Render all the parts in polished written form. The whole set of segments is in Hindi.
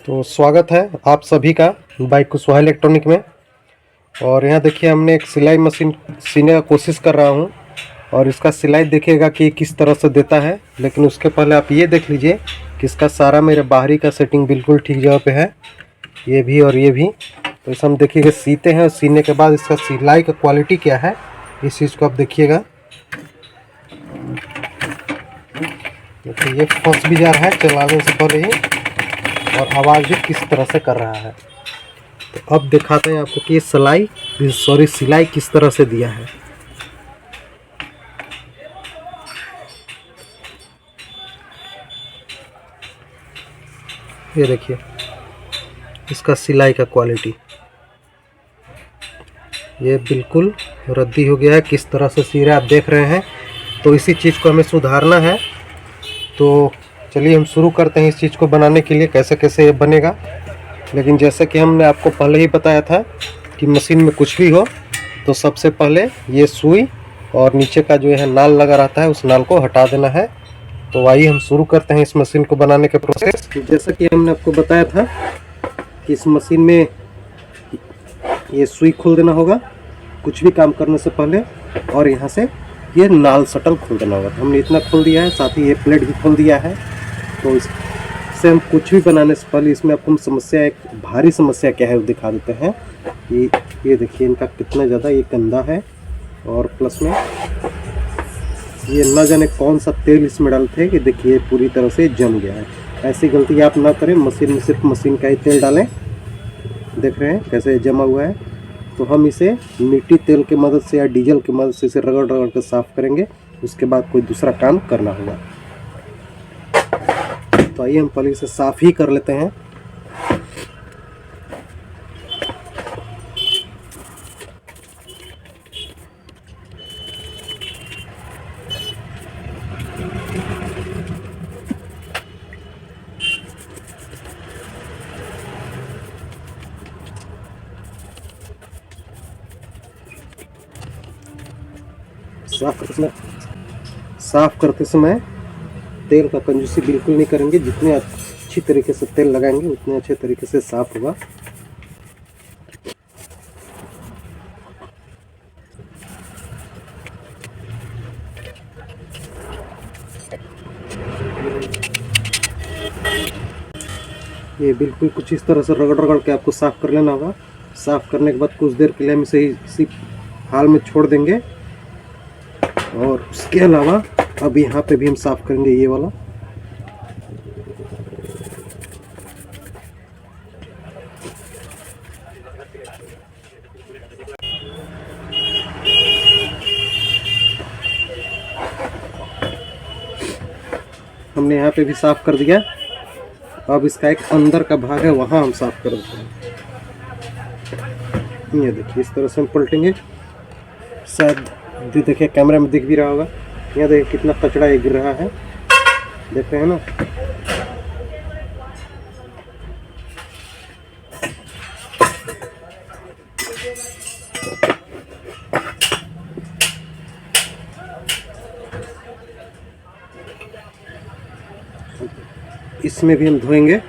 तो स्वागत है आप सभी का बाइक कुशवाहा इलेक्ट्रॉनिक में। और यहाँ देखिए हमने एक सिलाई मशीन सीने का कोशिश कर रहा हूँ और इसका सिलाई देखिएगा कि किस तरह से देता है। लेकिन उसके पहले आप ये देख लीजिए कि इसका सारा मेरे बाहरी का सेटिंग बिल्कुल ठीक जगह पे है, ये भी और ये भी। तो इसे हम देखिएगा सीते हैं, सीने के बाद इसका सिलाई का क्वालिटी क्या है इस चीज़ को आप देखिएगा। देखिए ये फंस भी जा रहा है चलाने से पहले ही और आवाज़ भी किस तरह से कर रहा है। तो अब दिखाते हैं आपको कि ये सिलाई किस तरह से दिया है। ये देखिए इसका सिलाई का क्वालिटी ये बिल्कुल रद्दी हो गया है। किस तरह से सिरा आप देख रहे हैं, तो इसी चीज़ को हमें सुधारना है। तो चलिए हम शुरू करते हैं इस चीज़ को बनाने के लिए कैसे कैसे ये बनेगा। लेकिन जैसे कि हमने आपको पहले ही बताया था कि मशीन में कुछ भी हो तो सबसे पहले ये सुई और नीचे का जो है नाल लगा रहता है उस नाल को हटा देना है। तो आइए हम शुरू करते हैं इस मशीन को बनाने के प्रोसेस। जैसा कि हमने आपको बताया था कि इस मशीन में ये सुई खोल देना होगा कुछ भी काम करने से पहले, और यहाँ से ये नाल शटल खोल देना होगा। तो हमने इतना खोल दिया है, साथ ही ये प्लेट भी खोल दिया है। तो इससे हम कुछ भी बनाने से पहले इसमें आपको समस्या, एक भारी समस्या क्या है वो दिखा देते हैं। ये देखिए इनका कितना ज़्यादा ये गंदा है, और प्लस में ये न जाने कौन सा तेल इसमें डालते हैं कि देखिए पूरी तरह से जम गया है। ऐसी गलती आप ना करें, मशीन में सिर्फ मशीन का ही तेल डालें। देख रहे हैं कैसे जमा हुआ है। तो हम इसे मिट्टी तेल की मदद से या डीजल की मदद से इसे रगड़ रगड़ कर साफ़ करेंगे, उसके बाद कोई दूसरा काम करना होगा। तो आइए हम पहले इसे साफ़ ही कर लेते हैं। साफ करते समय तेल का कंजूसी बिल्कुल नहीं करेंगे। जितने अच्छी तरीके से तेल लगाएंगे उतने अच्छे तरीके से साफ होगा। ये बिल्कुल कुछ इस तरह से रगड़ रगड़ के आपको साफ कर लेना होगा। साफ करने के बाद कुछ देर के लिए हम इसे इसी हाल में छोड़ देंगे। और उसके अलावा अब यहाँ पे भी हम साफ करेंगे ये वाला। हमने यहाँ पे भी साफ कर दिया। अब इसका एक अंदर का भाग है, वहाँ हम साफ कर देते हैं। ये देखिए इस तरह से हम पलटेंगे, शायद देखिए कैमरा में दिख भी रहा होगा। यहाँ देखिए कितना कचरा ये गिर रहा है, देख रहे हैं ना। इसमें भी हम धोएंगे।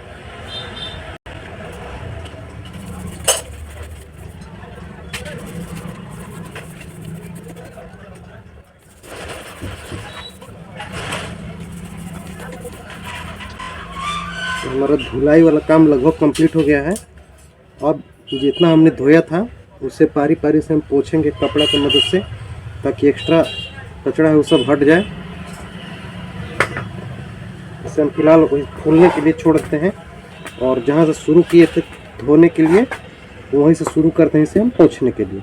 हमारा धुलाई वाला काम लगभग कंप्लीट हो गया है। अब जितना हमने धोया था उससे पारी पारी से हम पोंछेंगे कपड़ा की मदद से, ताकि एक्स्ट्रा कचरा है वो सब हट जाए। इसे हम फिलहाल खोलने के लिए छोड़ देते हैं, और जहाँ से शुरू किए थे धोने के लिए वहीं से शुरू करते हैं इसे हम पोंछने के लिए।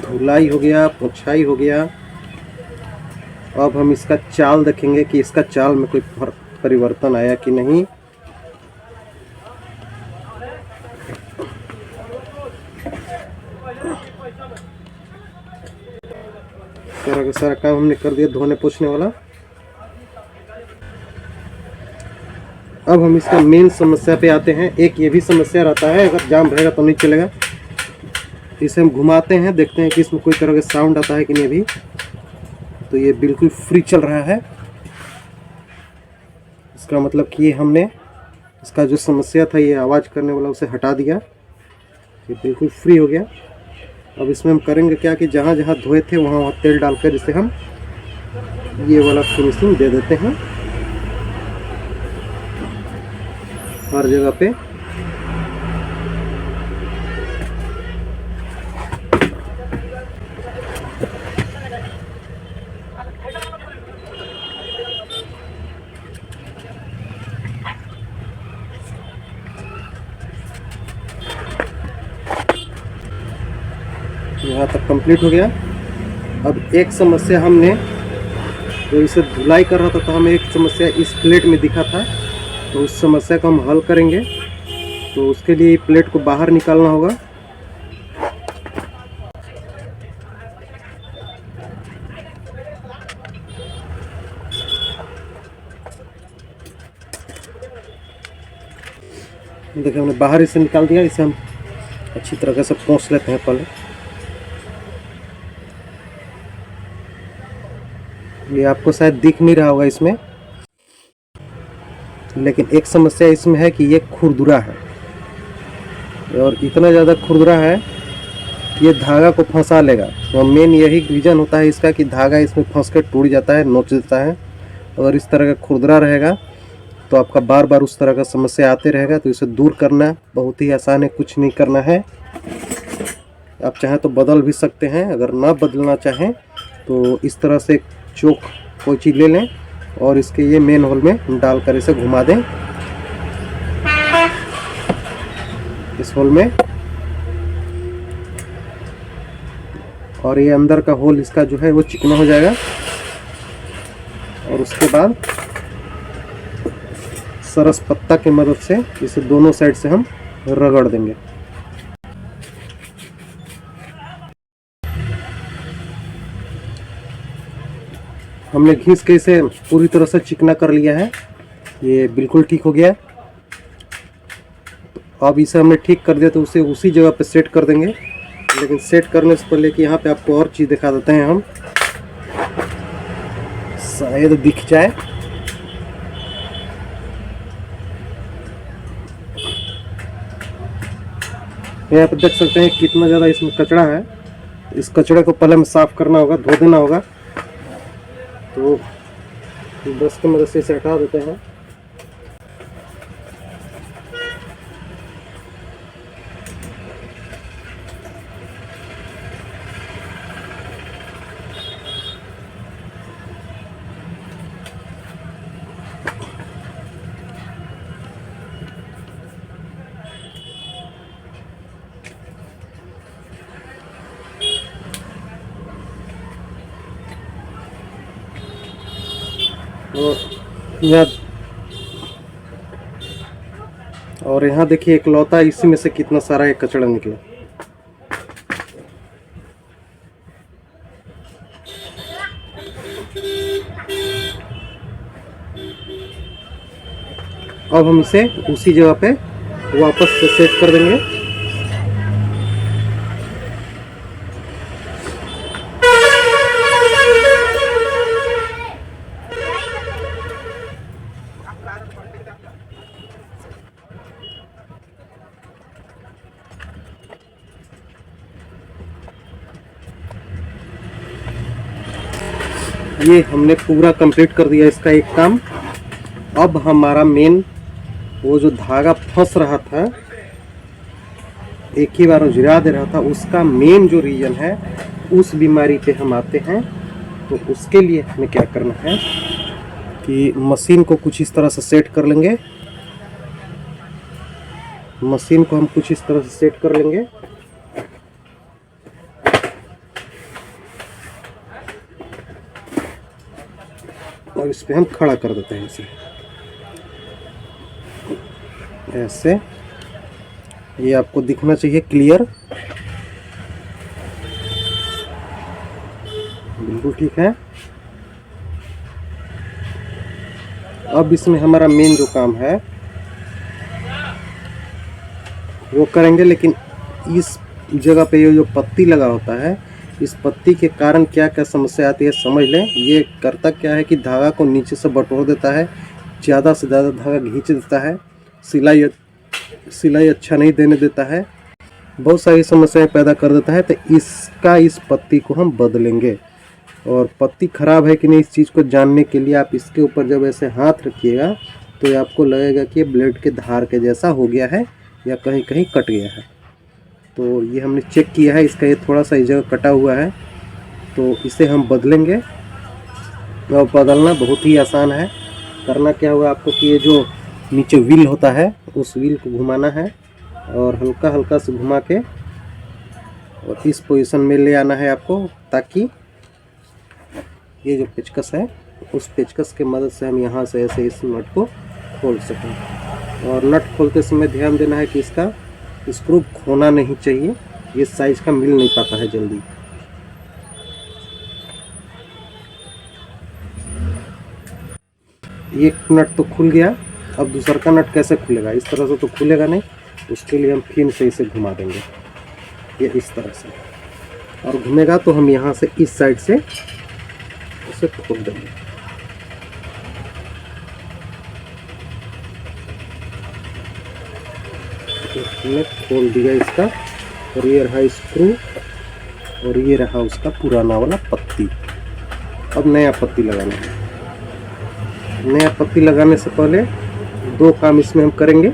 धुलाई हो गया, पोंछाई हो गया। अब हम इसका चाल देखेंगे कि इसका चाल में कोई परिवर्तन आया कि नहीं। का सारा काम हमने कर दिया धोने पोंछने वाला। अब हम इसका मेन समस्या पे आते हैं। एक ये भी समस्या रहता है, अगर जाम रहेगा तो नहीं चलेगा। इसे हम घुमाते हैं, देखते हैं कि इसमें कोई तरह का साउंड आता है कि नहीं। अभी तो ये बिल्कुल फ्री चल रहा है। इसका मतलब कि हमने इसका जो समस्या था ये आवाज़ करने वाला उसे हटा दिया, ये बिल्कुल फ्री हो गया। अब इसमें हम करेंगे क्या कि जहाँ जहाँ धोए थे वहाँ वहाँ तेल डालकर इसे हम ये वाला फिनिशिंग दे देते हैं हर जगह पे। यहाँ तक कंप्लीट हो गया। अब एक समस्या हमने जो इसे धुलाई कर रहा था तो हमें एक समस्या इस प्लेट में दिखा था, तो उस समस्या को हम हल करेंगे। तो उसके लिए प्लेट को बाहर निकालना होगा। देखिए हमने बाहर इसे निकाल दिया। इसे हम अच्छी तरह से पोंछ लेते हैं पहले। ये आपको शायद दिख नहीं रहा होगा इसमें, लेकिन एक समस्या इसमें है कि ये खुरदुरा है और इतना ज़्यादा खुरदुरा है कि ये धागा को फंसा लेगा। तो मेन यही रीज़न होता है इसका कि धागा इसमें फंस कर टूट जाता है, नोच देता है। अगर इस तरह का खुरदुरा रहेगा तो आपका बार बार उस तरह का समस्या आते रहेगा। तो इसे दूर करना बहुत ही आसान है, कुछ नहीं करना है। आप चाहें तो बदल भी सकते हैं, अगर ना बदलना चाहें तो इस तरह से चोक कोई चीज़ ले लें और इसके ये मेन होल में डालकर इसे घुमा दें इस होल में। और ये अंदर का होल इसका जो है वो चिकना हो जाएगा। और उसके बाद सरस पत्ता की मदद से इसे दोनों साइड से हम रगड़ देंगे। हमने घिस के इसे पूरी तरह से चिकना कर लिया है, ये बिल्कुल ठीक हो गया। तो अब इसे हमने ठीक कर दिया तो उसे उसी जगह पे सेट कर देंगे। लेकिन सेट करने से पहले कि यहाँ पे आपको और चीज़ दिखा देते हैं हम, शायद दिख जाए। यहाँ पे देख सकते हैं कितना ज़्यादा इसमें कचरा है। इस कचड़े को पहले में साफ करना होगा, धो देना होगा। तो ब्रश की मदद से इसे हटा देते हैं। और यहाँ देखिए इकलौता इसी में से कितना सारा एक कचड़ा निकला। अब हम इसे उसी जगह पे वापस से सेट कर देंगे। ये हमने पूरा कंप्लीट कर दिया इसका एक काम। अब हमारा मेन वो जो धागा फंस रहा था, एक ही बार उजरा दे रहा था, उसका मेन जो रीजन है उस बीमारी पे हम आते हैं। तो उसके लिए हमें क्या करना है कि मशीन को कुछ इस तरह से सेट कर लेंगे। मशीन को हम कुछ इस तरह से सेट कर लेंगे। और इस पे हम खड़ा कर देते हैं इसे ऐसे। ये आपको दिखना चाहिए क्लियर, बिल्कुल बिल्कुल ठीक है। अब इसमें हमारा मेन जो काम है वो करेंगे, लेकिन इस जगह पे ये जो पत्ती लगा होता है, इस पत्ती के कारण क्या क्या समस्या आती है समझ लें। ये करता क्या है कि धागा को नीचे से बटोर देता है, ज़्यादा से ज़्यादा धागा खींच देता है, सिलाई अच्छा नहीं देने देता है, बहुत सारी समस्याएं पैदा कर देता है। तो इस पत्ती को हम बदलेंगे। और पत्ती ख़राब है कि नहीं इस चीज़ को जानने के लिए आप इसके ऊपर जब ऐसे हाथ रखिएगा तो आपको लगेगा कि ये ब्लेड के धार के जैसा हो गया है या कहीं कहीं कट गया है। तो ये हमने चेक किया है, इसका ये थोड़ा सा इस जगह कटा हुआ है, तो इसे हम बदलेंगे। और बदलना बहुत ही आसान है। करना क्या होगा आपको कि ये जो नीचे व्हील होता है उस व्हील को घुमाना है और हल्का हल्का से घुमा के और इस पोजीशन में ले आना है आपको, ताकि ये जो पेचकस है उस पेचकस के मदद से हम यहाँ से ऐसे इस नट को खोल सकें। और नट खोलते समय ध्यान देना है कि इसका स्क्रू खोना नहीं चाहिए, ये साइज का मिल नहीं पाता है जल्दी। ये नट तो खुल गया, अब दूसरा का नट कैसे खुलेगा? इस तरह से तो खुलेगा नहीं, उसके लिए हम फिर से इसे घुमा देंगे ये इस तरह से, और घूमेगा तो हम यहाँ से इस साइड से उसे खोल देंगे। हमने खोल दिया इसका, और ये रहा स्क्रू और ये रहा उसका पुराना वाला पत्ती। अब नया पत्ती लगाना है। नया पत्ती लगाने से पहले दो काम इसमें हम करेंगे।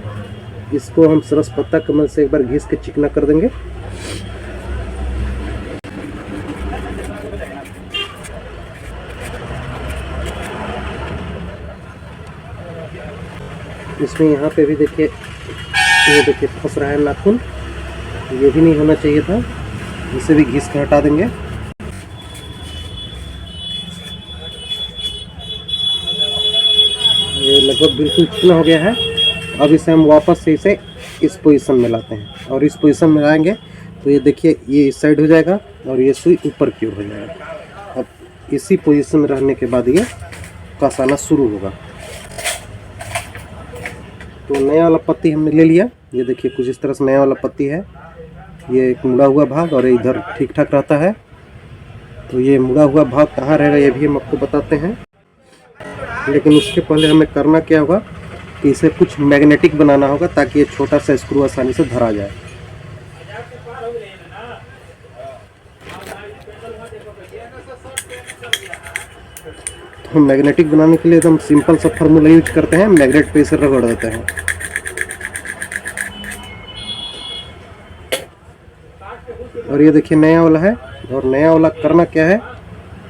इसको हम सरस पत्ता कमल से एक बार घिस के चिकना कर देंगे। इसमें यहाँ पे भी देखिए, ये देखिए फंस रहा है नाखून, ये भी नहीं होना चाहिए था, इसे भी घिस के हटा देंगे। ये लगभग बिल्कुल चिकना हो गया है। अब इसे हम वापस से इसे इस पोजीशन में लाते हैं, और इस पोजीशन में लाएंगे तो ये देखिए ये इस साइड हो जाएगा और ये सुई ऊपर की ओर हो जाएगा। अब इसी पोजीशन में रहने के बाद ये कसाना शुरू होगा। तो नया वाला पत्ती हमने ले लिया, ये देखिए कुछ इस तरह से नया वाला पत्ती है। ये एक मुड़ा हुआ भाग और इधर ठीक ठाक रहता है। तो ये मुड़ा हुआ भाग कहाँ रहेगा ये भी हम आपको बताते हैं, लेकिन उसके पहले हमें करना क्या होगा कि इसे कुछ मैग्नेटिक बनाना होगा ताकि ये छोटा सा स्क्रू आसानी से धरा जाए। तो मैग्नेटिक बनाने के लिए एकदम सिंपल सा फार्मूला यूज करते हैं, मैग्नेट पे इसे रगड़ देते हैं। और ये देखिए नया वाला है, और नया वाला करना क्या है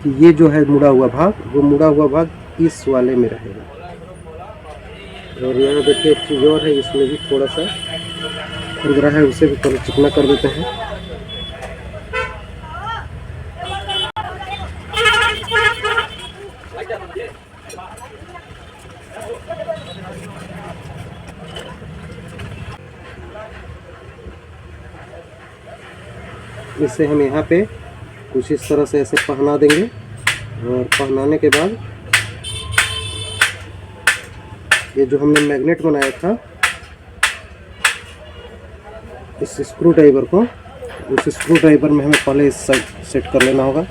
कि ये जो है मुड़ा हुआ भाग, वो मुड़ा हुआ भाग इस वाले में रहेगा। और यहाँ देखिए एक चीज़ और है, इसमें भी थोड़ा सा खुरदरा है, उसे भी थोड़ा चिकना कर देते हैं। इसे हम यहाँ पे कुछ इस तरह से ऐसे पहना देंगे, और पहनाने के बाद ये जो हमने मैग्नेट बनाया था इस स्क्रू ड्राइवर को, उस स्क्रू ड्राइवर में हमें पहले इस साइड सेट कर लेना होगा।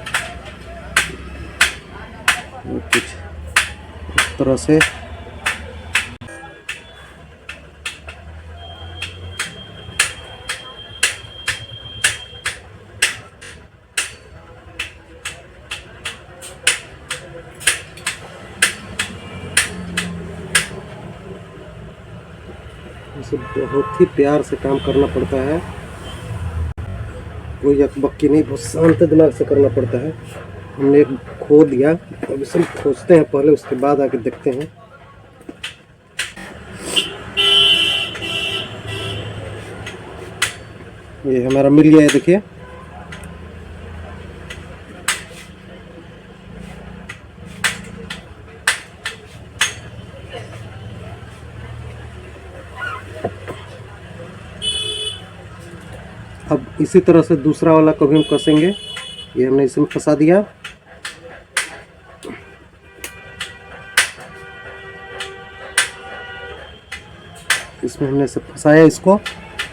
कुछ इस तरह से इसे बहुत ही प्यार से काम करना पड़ता है, कोई अकबक्की नहीं, बहुत शांत दिमाग से करना पड़ता है। हमने एक खो दिया, अब इसे हम खोजते हैं पहले, उसके बाद आके देखते हैं। ये हमारा मिल गया है, देखिए। अब इसी तरह से दूसरा वाला को भी हम कसेंगे। ये हमने इसमें फंसा दिया, इसमें हमने सब फंसाया इसको,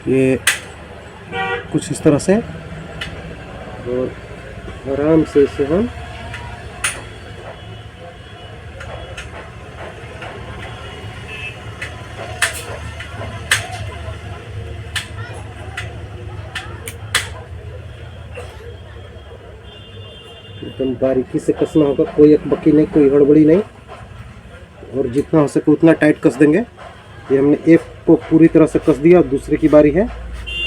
ये कुछ इस तरह से, और आराम से इसे हम एकदम बारीकी से कसना होगा, कोई अकबकी नहीं, कोई हड़बड़ी नहीं, और जितना हो सके उतना टाइट कस देंगे। ये हमने एक को पूरी तरह से कस दिया और दूसरे की बारी है,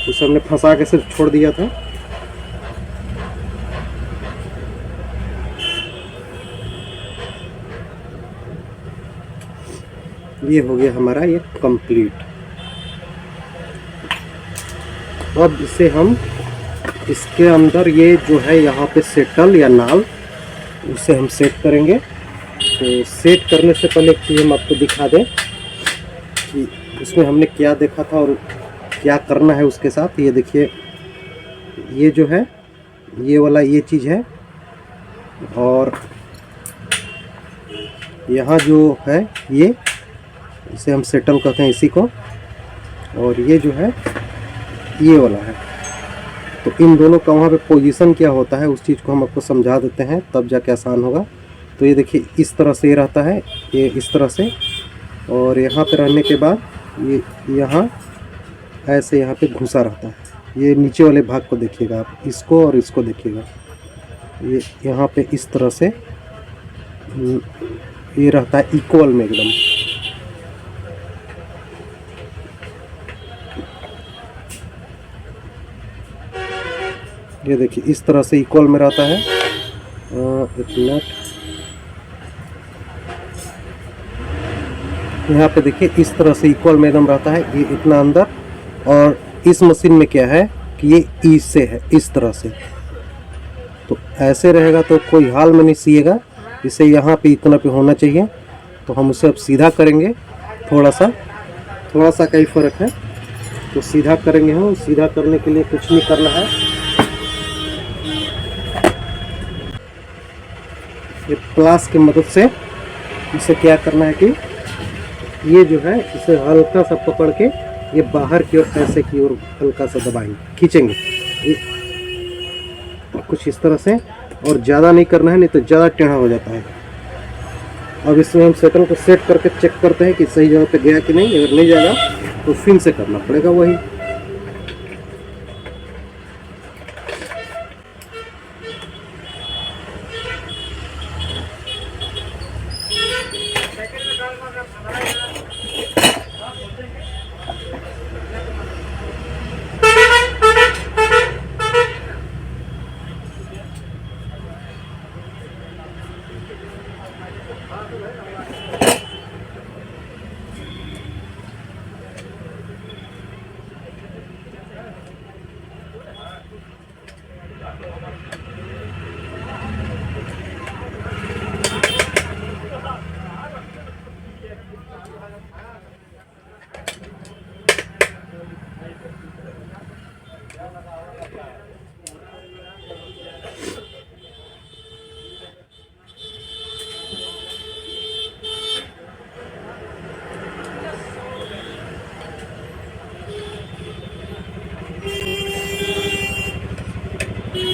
उसे हमने फंसा के सिर्फ छोड़ दिया था। ये हो गया हमारा ये कंप्लीट। अब इसे हम इसके अंदर ये जो है यहाँ पे सेटल या नाल, उसे हम सेट करेंगे। तो सेट करने से पहले कि हम आपको दिखा दें कि उसमें हमने क्या देखा था और क्या करना है उसके साथ। ये देखिए, ये जो है ये वाला ये चीज़ है, और यहाँ जो है ये, इसे हम सेटल कहते हैं इसी को, और ये जो है ये वाला है। तो इन दोनों का वहाँ पे पोजीशन क्या होता है उस चीज़ को हम आपको समझा देते हैं, तब जाके आसान होगा। तो ये देखिए इस तरह से ये रहता है, ये इस तरह से, और यहाँ पे रहने के बाद ये यहाँ ऐसे यहाँ पे घुसा रहता है। ये नीचे वाले भाग को देखिएगा आप, इसको और इसको देखिएगा, ये यहाँ पे इस तरह से ये रहता है इक्वल में एकदम। ये देखिए इस तरह से इक्वल में रहता है। एक मिनट, यहाँ पे देखिए इस तरह से इक्वल में एकदम रहता है, ये इतना अंदर। और इस मशीन में क्या है कि ये इससे है इस तरह से, तो ऐसे रहेगा तो कोई हाल में नहीं सिएगा, इसे यहाँ पे इतना पे होना चाहिए। तो हम उसे अब सीधा करेंगे, थोड़ा सा का ही फ़र्क है, तो सीधा करेंगे हम। सीधा करने के लिए कुछ नहीं करना है, ये प्लास की मदद से इसे क्या करना है कि ये जो है इसे हल्का सा पकड़ के ये बाहर की ओर ऐसे की ओर हल्का सा दबाएंगे, खींचेंगे कुछ इस तरह से, और ज़्यादा नहीं करना है, नहीं तो ज़्यादा टेढ़ा हो जाता है। अब इसमें हम सेटल को सेट करके चेक करते हैं कि सही जगह पे गया कि नहीं। अगर नहीं जाएगा तो फिर से करना पड़ेगा वही।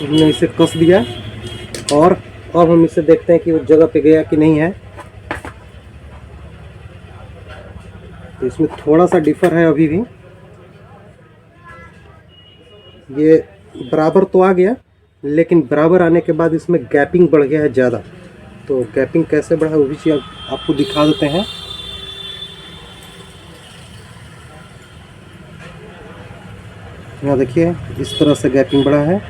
हमने इसे कस दिया, और अब हम इसे देखते हैं कि वो जगह पे गया कि नहीं है। तो इसमें थोड़ा सा डिफर है अभी भी, ये बराबर तो आ गया, लेकिन बराबर आने के बाद इसमें गैपिंग बढ़ गया है ज़्यादा। तो गैपिंग कैसे बढ़ा वो भी चीज़ आपको दिखा देते हैं। यहाँ देखिए इस तरह से गैपिंग बढ़ा है,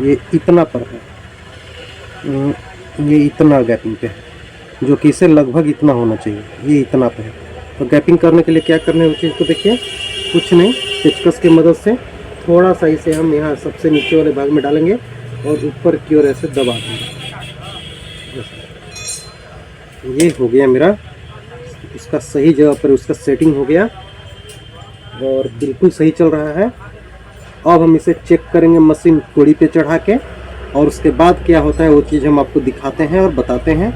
ये इतना पर है, ये इतना गैपिंग पे है, जो कि इसे लगभग इतना होना चाहिए, ये इतना पे है। तो गैपिंग करने के लिए क्या करना है उस चीज़ को देखिए, कुछ नहीं, पेचकस की मदद से थोड़ा सा इसे हम यहाँ सबसे नीचे वाले भाग में डालेंगे और ऊपर की ओर ऐसे दबा देंगे। ये हो गया मेरा, उसका सही जगह पर उसका सेटिंग हो गया और बिल्कुल सही चल रहा है। अब हम इसे चेक करेंगे मशीन कोड़ी पे चढ़ा के, और उसके बाद क्या होता है वो चीज़ हम आपको दिखाते हैं और बताते हैं।